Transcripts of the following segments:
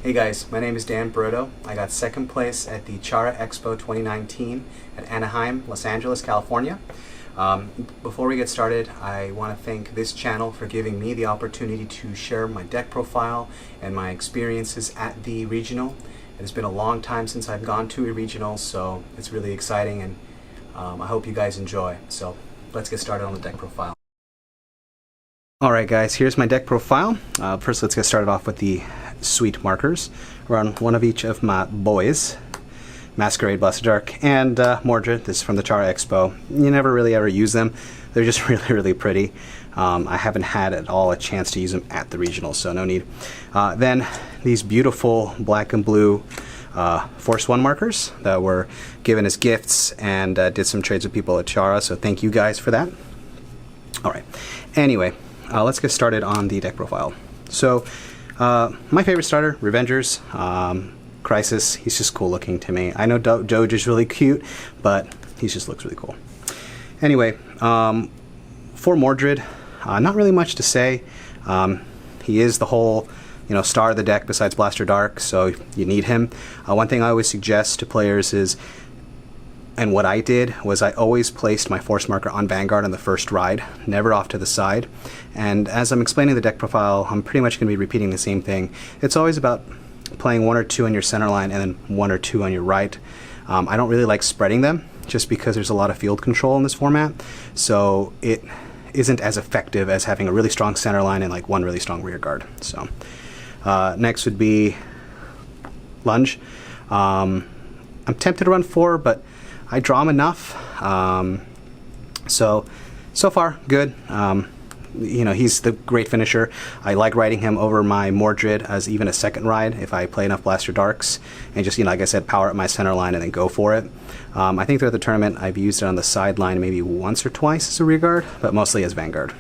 Hey guys, my name is Dan Brito. I got second place at the Chara Expo 2019 at Anaheim, Los Angeles, California. Before we get started, I want to thank this channel for giving me the opportunity to share my deck profile and my experiences at the regional. It's been a long time since I've gone to a regional, so it's really exciting, and I hope you guys enjoy. So let's get started on the deck profile. Alright guys, here's my deck profile. First let's get started off with the sweet markers. Run one of each of my boys, Masquerade, Blessed Dark, and Mordred. This is from the Chara Expo. You never really ever use them. They're just really pretty. I haven't had at all a chance to use them at the regional, so no need. Then these beautiful black and blue Force 1 markers that were given as gifts, and did some trades with people at Chara, so thank you guys for that. Alright, anyway, let's get started on the deck profile. So, my favorite starter, Revengers, Crisis. He's just cool looking to me. I know Doge is really cute, but he just looks really cool. Anyway, for Mordred, not really much to say. He is the whole, star of the deck besides Blaster Dark, so you need him. One thing I always suggest to players is, and what I did was I always placed my force marker on Vanguard on the first ride, never off to the side. And as I'm explaining the deck profile, I'm pretty much going to be repeating the same thing. It's always about playing 1 or 2 on your center line and then 1 or 2 on your right. I don't really like spreading them just because there's a lot of field control in this format, so it isn't as effective as having a really strong center line and like 1 really strong rear guard. So next would be Lunge. I'm tempted to run 4, but I draw him enough, so far good. He's the great finisher. I like riding him over my Mordred as even a second ride if I play enough Blaster Darks and just, like I said, power up my center line and then go for it. I think throughout the tournament I've used it on the sideline maybe once or twice as a rear guard, but mostly as Vanguard.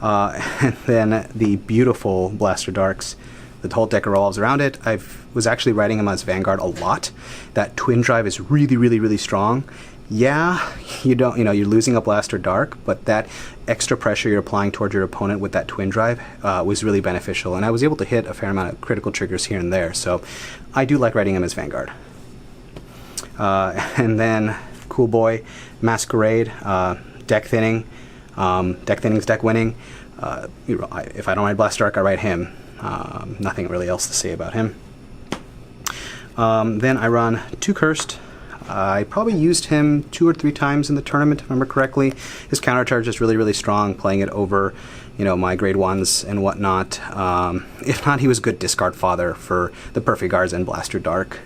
And then the beautiful Blaster Darks. The whole deck revolves around it. I was actually riding him as Vanguard a lot. That twin drive is really strong. Yeah, you're losing a Blaster Dark, but that extra pressure you're applying towards your opponent with that twin drive was really beneficial, and I was able to hit a fair amount of critical triggers here and there, so I do like riding him as Vanguard. And then Cool Boy, Masquerade, deck thinning. Deck thinning's deck winning. If I don't ride Blaster Dark, I ride him. Nothing really else to say about him. Then I run 2 Cursed. I probably used him 2 or 3 times in the tournament, if I remember correctly. His countercharge is really strong, playing it over, my grade 1s and whatnot. If not, he was a good discard fodder for the Perfect Guards and Blaster Dark.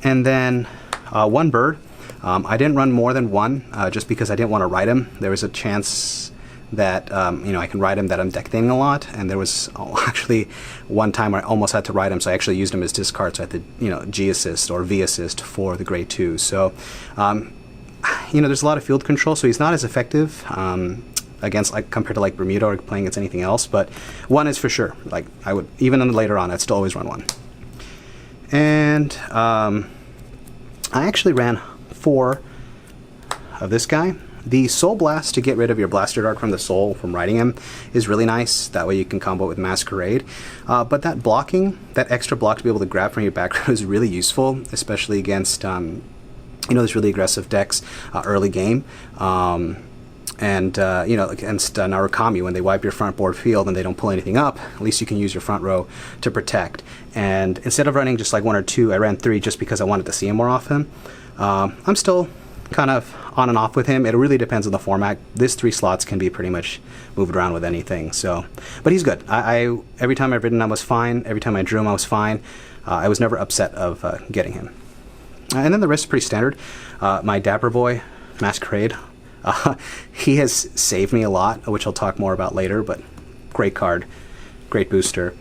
And then 1 Bird. I didn't run more than 1, just because I didn't want to ride him. There was a chance that I can ride him that I'm deck thinning a lot, and there was actually one time where I almost had to ride him, so I actually used him as discard, so I had to G assist or V assist for the grade 2. So there's a lot of field control, so he's not as effective against, compared to Bermuda or playing against anything else, but 1 is for sure. I would, even later on, I'd still always run 1. And I actually ran 4 of this guy. The Soul Blast to get rid of your Blaster Dark from the Soul from riding him is really nice. That way you can combo it with Masquerade. But that blocking, that extra block to be able to grab from your back row is really useful, especially against those really aggressive decks early game. And against Narukami, when they wipe your front board field and they don't pull anything up, at least you can use your front row to protect. And instead of running just 1 or 2, I ran 3 just because I wanted to see him more often. I'm still kind of on and off with him. It really depends on the format. This 3 slots can be pretty much moved around with anything. So, but he's good. I every time I've ridden him, I was fine. Every time I drew him, I was fine. I was never upset of getting him. And then the rest is pretty standard. My Dapper Boy, Masquerade. He has saved me a lot, which I'll talk more about later. But great card, great booster.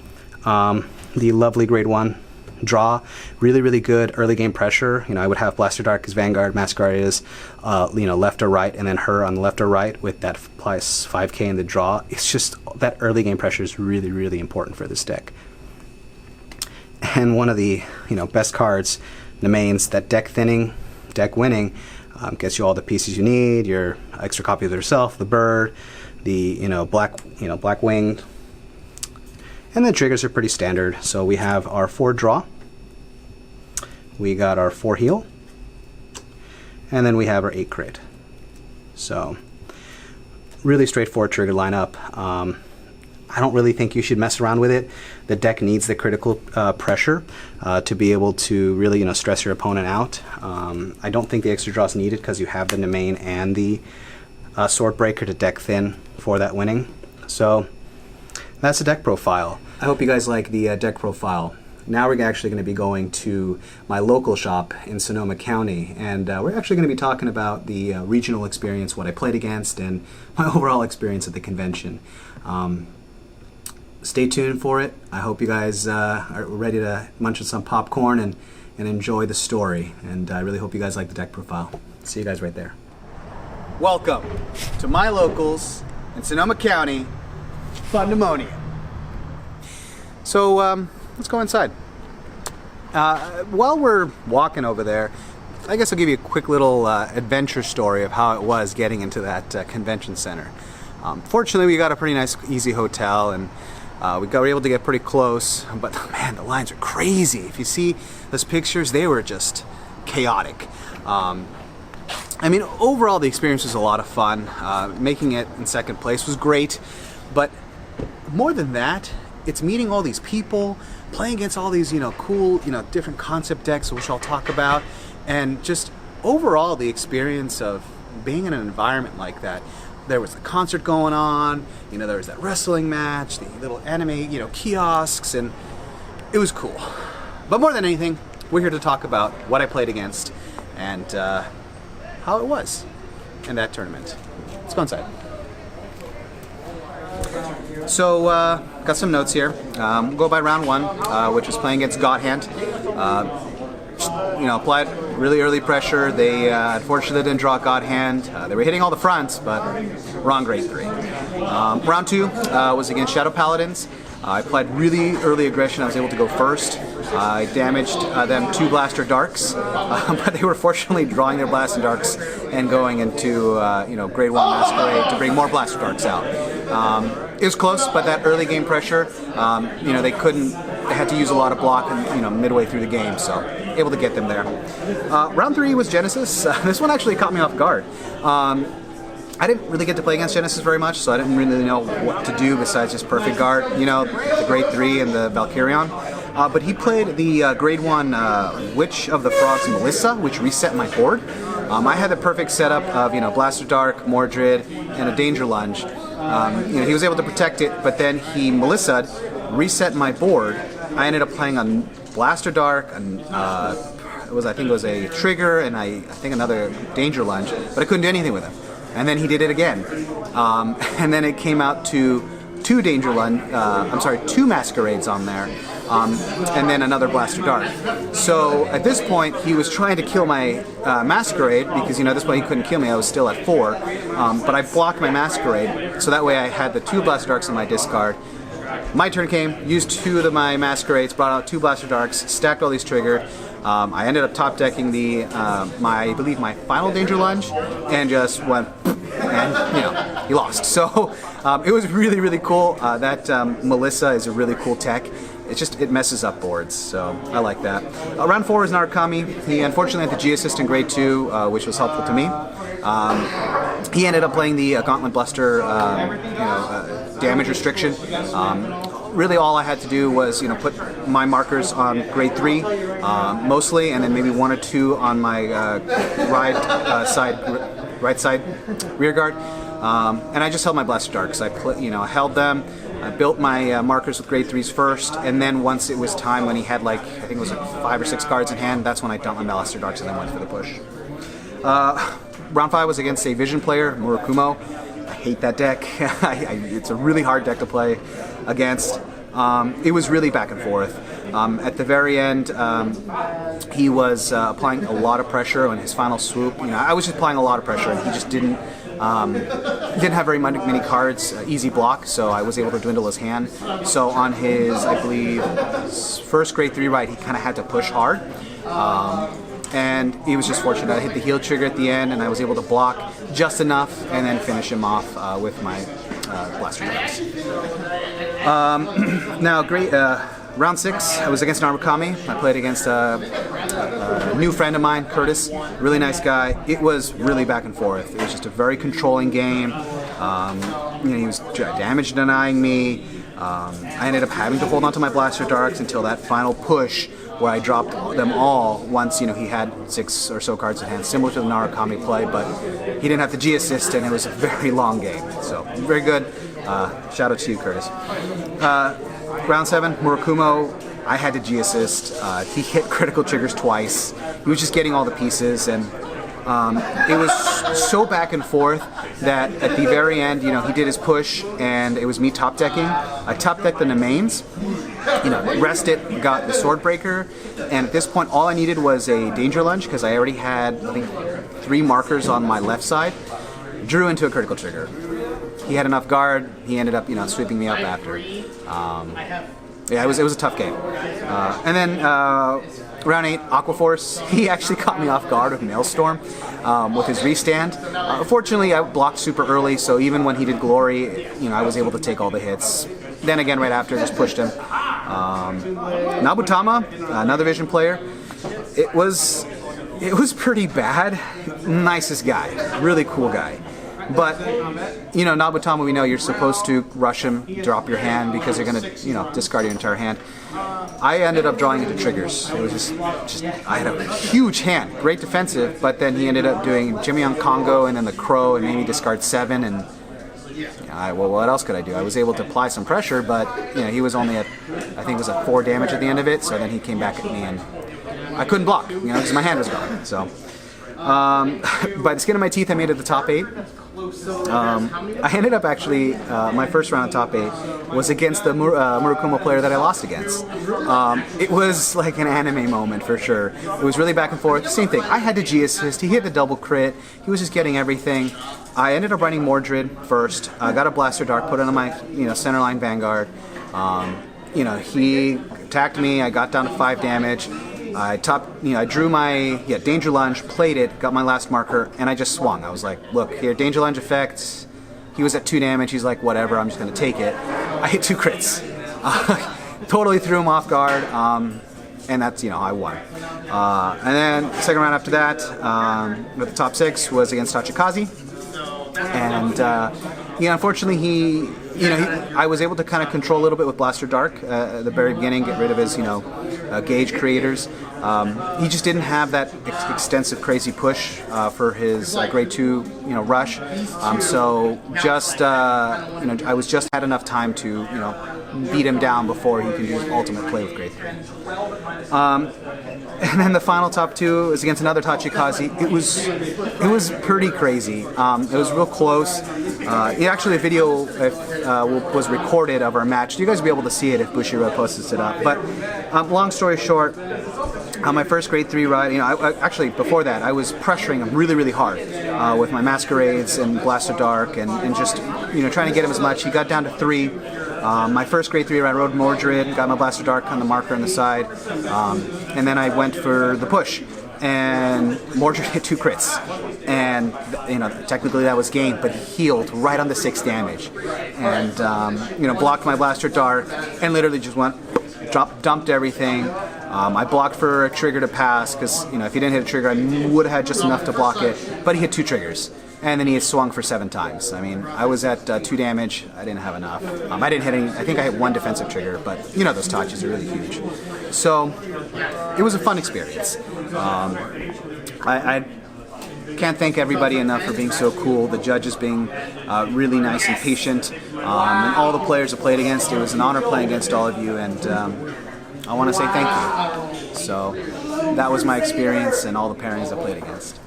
The lovely grade 1. Draw, really good early game pressure. I would have Blaster Dark as Vanguard, Masquerade is left or right, and then her on the left or right with that plus 5k in the draw. It's just that early game pressure is really important for this deck. And one of the best cards, the mains, that deck thinning, deck winning, gets you all the pieces you need. Your extra copy of yourself, the bird, the black winged, And the triggers are pretty standard. So we have our 4 draw, we got our 4 heal, and then we have our 8 crit. So really straightforward trigger lineup. I don't really think you should mess around with it. The deck needs the critical pressure to be able to really, stress your opponent out. I don't think the extra draw is needed because you have the Domain and the Sword Breaker to deck thin for that winning. So that's the deck profile. I hope you guys like the deck profile. Now we're actually going to be going to my local shop in Sonoma County, and we're actually going to be talking about the regional experience, what I played against, and my overall experience at the convention. Stay tuned for it. I hope you guys are ready to munch on some popcorn and enjoy the story, and I really hope you guys like the deck profile. See you guys right there. Welcome to my locals in Sonoma County, Fundemonium. So let's go inside. While we're walking over there, I guess I'll give you a quick little adventure story of how it was getting into that convention center. Fortunately, we got a pretty nice, easy hotel, and we were able to get pretty close, but man, the lines are crazy. If you see those pictures, they were just chaotic. I mean, overall, the experience was a lot of fun. Making it in second place was great, but more than that, it's meeting all these people, playing against all these, cool, different concept decks, which I'll talk about, and just overall the experience of being in an environment like that. There was a concert going on, there was that wrestling match, the little anime, kiosks, and it was cool. But more than anything, we're here to talk about what I played against and how it was in that tournament. Let's go inside. So, got some notes here. We'll go by round 1, which was playing against God Hand. Applied really early pressure. They unfortunately didn't draw God Hand. They were hitting all the fronts, but wrong grade 3. Round 2 was against Shadow Paladins. I applied really early aggression. I was able to go first. I damaged them 2 Blaster Darks, but they were fortunately drawing their Blaster Darks and going into grade 1 Masquerade to bring more Blaster Darks out. It was close, but that early game pressure, they couldn't. They had to use a lot of block, midway through the game, so able to get them there. Round 3 was Genesis. This one actually caught me off guard. I didn't really get to play against Genesis very much, so I didn't really know what to do besides just perfect guard, the grade 3 and the Valkyrion. But he played the grade 1 Witch of the Frogs Melissa, which reset my board. I had the perfect setup of Blaster Dark, Mordred, and a Danger Lunge. He was able to protect it, but then he Melissa'd, reset my board. I ended up playing on Blaster Dark, and I think it was a Trigger, and I think another Danger Lunge, but I couldn't do anything with him. And then he did it again, and then it came out to 2 2 Masquerades on there, and then another Blaster Dark. So at this point, he was trying to kill my Masquerade, because at this point he couldn't kill me. I was still at 4, but I blocked my Masquerade, so that way I had the 2 Blaster Darks in my discard. My turn came, used 2 of my Masquerades, brought out 2 Blaster Darks, stacked all these triggered. I ended up top decking I believe my final Danger Lunge, and just went, and he lost. So it was really, really cool. That Melissa is a really cool tech. It messes up boards, so I like that. Round 4 is Narukami. He unfortunately had the G assist in grade 2, which was helpful to me. He ended up playing the Gauntlet Buster, damage restriction. Really all I had to do was, put my markers on grade 3, mostly, and then maybe 1 or 2 on my right side rear guard. And I just held my Blaster Darks. I held them. I built my markers with grade 3s first, and then once it was time, when he had I think it was 5 or 6 cards in hand, that's when I dumped my Blaster Darks and then went for the push. Round 5 was against a Vision player, Murakumo. I hate that deck. It's a really hard deck to play against. It was really back and forth. At the very end, he was applying a lot of pressure on his final swoop. I was just applying a lot of pressure, and he just didn't have very many cards, easy block, so I was able to dwindle his hand. So on his, I believe, first grade 3 ride, he kind of had to push hard. And he was just fortunate. I hit the heal trigger at the end, and I was able to block just enough and then finish him off with my blaster darts. Now, great. Round 6, I was against Narukami. I played against a new friend of mine, Curtis. Really nice guy. It was really back and forth. It was just a very controlling game. He was damage denying me. I ended up having to hold on to my blaster darts until that final push where I dropped them all once, he had 6 or so cards in hand, similar to the Narukami play, but he didn't have the G assist and it was a very long game. So, very good. Shout out to you, Curtis. Round 7, Murakumo, I had to G assist. He hit critical triggers twice. He was just getting all the pieces, and it was so back and forth that at the very end, he did his push, and it was me top decking. I top decked the Nemains, rested, got the Sword Breaker, and at this point, all I needed was a Danger Lunge because I already had, I think, 3 markers on my left side. Drew into a critical trigger. He had enough guard. He ended up, sweeping me up after. Yeah, it was a tough game. And then round 8, Aquaforce. He actually caught me off guard with Maelstrom with his restand. Fortunately, I blocked super early, so even when he did Glory, I was able to take all the hits. Then again, right after, just pushed him. Nabutama, another Vision player. It was pretty bad. Nicest guy, really cool guy. But, Nabutama, we know you're supposed to rush him, drop your hand, because you're going to, discard your entire hand. I ended up drawing into triggers. It was just I had a huge hand, great defensive, but then he ended up doing Jimmy on Congo and then the Crow and made me discard 7, and well, what else could I do? I was able to apply some pressure, but, he was only at, I think it was at 4 damage at the end of it, so then he came back at me and I couldn't block, because my hand was gone, so. By the skin of my teeth, I made it the top 8. I ended up actually, my first round of top 8 was against the Murakumo player that I lost against. It was like an anime moment for sure. It was really back and forth. Same thing. I had to G assist. He hit the double crit. He was just getting everything. I ended up running Mordred first. I got a blaster dart, put it on my centerline Vanguard. He attacked me. I got down to 5 damage. I drew my Danger Lunge, played it, got my last marker, and I just swung. I was like, look, here, Danger Lunge effects. He was at 2 damage. He's like, whatever, I'm just going to take it. I hit 2 crits. Totally threw him off guard, and that's, I won. And then the second round after that, with the top 6, was against Tachikaze. And, unfortunately, I was able to kind of control a little bit with Blaster Dark at the very beginning, get rid of his, gauge creators. He just didn't have that extensive, crazy push for his grade 2, rush. So just, I was just had enough time to, beat him down before he can do his ultimate play with grade 3. And then the final top 2 is against another Tachikaze. It was pretty crazy. It was real close. Actually, a video was recorded of our match. You guys will be able to see it if Bushiroad posts it up. But long story short, on my first grade 3 ride, actually before that, I was pressuring him really, really hard with my Masquerades and Blaster Dark and just trying to get him as much. He got down to 3. My first grade 3 ride, I rode Mordred, got my Blaster Dark on the marker on the side, and then I went for the push. And Mordred hit 2 crits, and technically that was game, but he healed right on the 6 damage, and blocked my Blaster Dark, and literally just went, dumped everything. I blocked for a trigger to pass because if he didn't hit a trigger, I would have had just enough to block it, but he hit 2 triggers. And then he had swung for 7 times. I mean, I was at 2 damage. I didn't have enough. I didn't hit any. I think I hit 1 defensive trigger, but those touches are really huge. So it was a fun experience. I can't thank everybody enough for being so cool. The judges being really nice and patient, and all the players I played against. It was an honor playing against all of you, and I want to say thank you. So that was my experience and all the pairings I played against.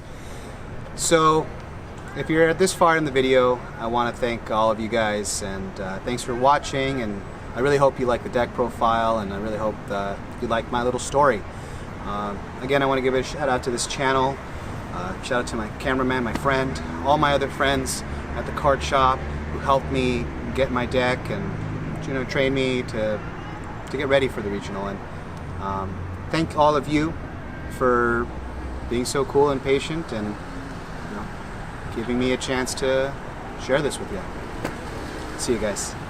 So. If you're at this far in the video, I want to thank all of you guys, and thanks for watching, and I really hope you like the deck profile, and I really hope you like my little story. Again, I want to give a shout out to this channel, shout out to my cameraman, my friend, all my other friends at the card shop who helped me get my deck and train me to get ready for the regional, and thank all of you for being so cool and patient and giving me a chance to share this with you. See you guys.